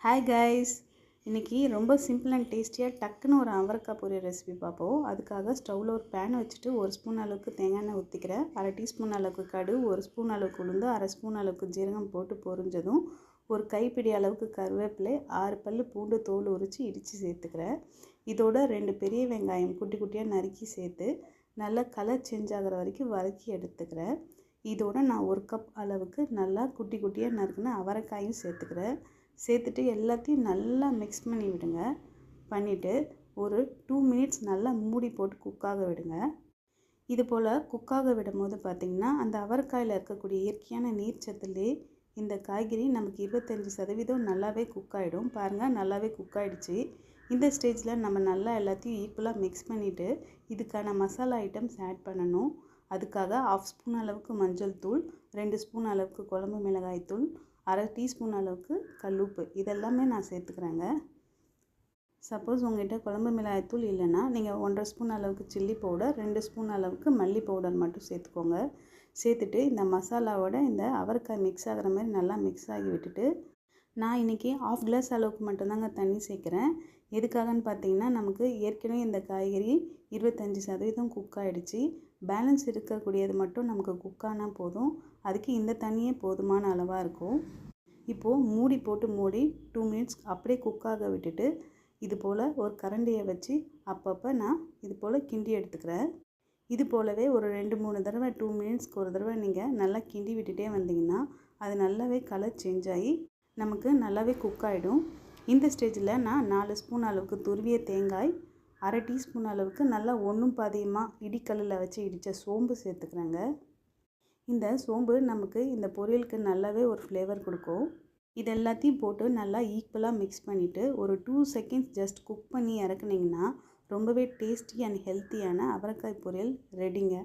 Hi guys, இன்றைக்கி ரொம்ப simple and டேஸ்டியாக டக்குன்னு ஒரு அவரைக்காய் பொரியல் ரெசிபி பார்ப்போம். அதுக்காக ஸ்டவ்வில் ஒரு பேன் வச்சுட்டு 1 ஸ்பூன் அளவுக்கு தேங்காய் எண்ணெய் ஊற்றிக்கிறேன். 1/2 டீஸ்பூன் அளவுக்கு கடுகு, 1 ஸ்பூன் அளவுக்கு உளுந்து, 1/2 ஸ்பூன் அளவுக்கு ஜீரகம் போட்டு பொரிஞ்சதும் ஒரு கைப்பிடி அளவுக்கு கருவேப்பிலை, 6 பல் பூண்டு தோல் உரித்து இடித்து சேர்த்துக்கிறேன். இதோட 2 பெரிய வெங்காயம் குட்டி குட்டியாக நறுக்கி சேர்த்து நல்லா கலர் சேஞ்ச் ஆகிற வரைக்கும் வதக்கி எடுத்துக்கிறேன். இதோட நான் 1 கப் அளவுக்கு நல்லா குட்டி குட்டியாக நறுக்குன அவரைக்காயும் சேர்த்துக்கிறேன். சேர்த்துட்டு எல்லாத்தையும் நல்லா மிக்ஸ் பண்ணி விடுங்க. பண்ணிவிட்டு ஒரு 2 மினிட்ஸ் நல்லா மூடி போட்டு குக்காக விடுங்க. இது போல் குக்காக விடும்போது பார்த்திங்கன்னா அந்த அவரைக்காயில் இருக்கக்கூடிய இயற்கையான நீர்ச்சத்துலே இந்த காய்கறி நமக்கு 25% நல்லாவே குக் ஆகிடும். பாருங்கள், நல்லாவே குக் ஆகிடுச்சு. இந்த ஸ்டேஜில் நம்ம நல்லா எல்லாத்தையும் ஈக்குவலாக மிக்ஸ் பண்ணிவிட்டு இதுக்கான மசாலா ஐட்டம்ஸ் ஆட் பண்ணணும். அதுக்காக 1/2 ஸ்பூன் அளவுக்கு மஞ்சள் தூள், 2 ஸ்பூன் அளவுக்கு குழம்பு மிளகாய் தூள், 1/2 டீஸ்பூன் அளவுக்கு கல்லுப்பு, இதெல்லாமே நான் சேர்த்துக்கிறேங்க. சப்போஸ் உங்கள்கிட்ட குழம்பு மிளகாய் தூள் இல்லைன்னா நீங்கள் 1/2 ஸ்பூன் அளவுக்கு சில்லி பவுடர், 2 ஸ்பூன் அளவுக்கு மல்லி பவுடர் மட்டும் சேர்த்துக்கோங்க. சேர்த்துட்டு இந்த மசாலாவோட இந்த அவரைக்காய் மிக்ஸ் ஆகிற மாதிரி நல்லா மிக்ஸ் ஆகி விட்டுட்டு நான் இன்றைக்கி 1/2 கிளாஸ் அளவுக்கு மட்டும்தாங்க தண்ணி சேர்க்குறேன். எதுக்காகன்னு பார்த்தீங்கன்னா நமக்கு ஏற்கனவே இந்த காய்கறி 25% குக் ஆகிடுச்சு. பேலன்ஸ் இருக்கக்கூடியது மட்டும் நமக்கு குக்கானால் போதும். அதுக்கு இந்த தண்ணியே போதுமான அளவாக இருக்கும். இப்போது மூடி போட்டு 2 மினிட்ஸ் அப்படியே குக்காக விட்டுட்டு இது போல் ஒரு கரண்டியை வச்சு அப்பப்போ நான் இது போல் கிண்டி எடுத்துக்கிறேன். இது போலவே ஒரு 2-3 தடவை 2 மினிட்ஸ்க்கு ஒரு தடவை நீங்கள் நல்லா கிண்டி விட்டுட்டே வந்தீங்கன்னா அது நல்லாவே கலர் சேஞ்ச் ஆகி நமக்கு நல்லாவே குக் ஆகிடும். இந்த ஸ்டேஜில் நான் 4 ஸ்பூன் அளவுக்கு துருவிய தேங்காய், 1/2 டீஸ்பூன் அளவுக்கு நல்லா ஒன்றும் பாதியமாக இடிக்கல்லில் வச்சு இடித்த சோம்பு சேர்த்துக்கிறேங்க. இந்த சோம்பு நமக்கு இந்த பொரியலுக்கு நல்லாவே ஒரு ஃப்ளேவர் கொடுக்கும். இது எல்லாத்தையும் போட்டு நல்லா ஈக்குவலாக மிக்ஸ் பண்ணிவிட்டு ஒரு 2 செகண்ட்ஸ் ஜஸ்ட் குக் பண்ணி இறக்குனிங்கன்னா ரொம்பவே டேஸ்டி அண்ட் ஹெல்த்தியான அவரைக்காய் பொரியல் ரெடிங்க.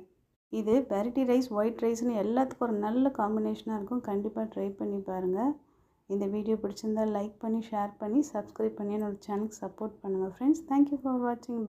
இது வெரைட்டி ரைஸ், ஒயிட் ரைஸ்னு எல்லாத்துக்கும் ஒரு நல்ல காம்பினேஷனாக இருக்கும். கண்டிப்பாக ட்ரை பண்ணி பாருங்கள். இந்த வீடியோ பிடிச்சிருந்தால் லைக் பண்ணி, ஷேர் பண்ணி, சப்ஸ்கிரைப் பண்ணி என்னோடய சேனலுக்கு சப்போர்ட் பண்ணுங்கள் ஃப்ரெண்ட்ஸ். தேங்க்யூ ஃபார் வாட்சிங்.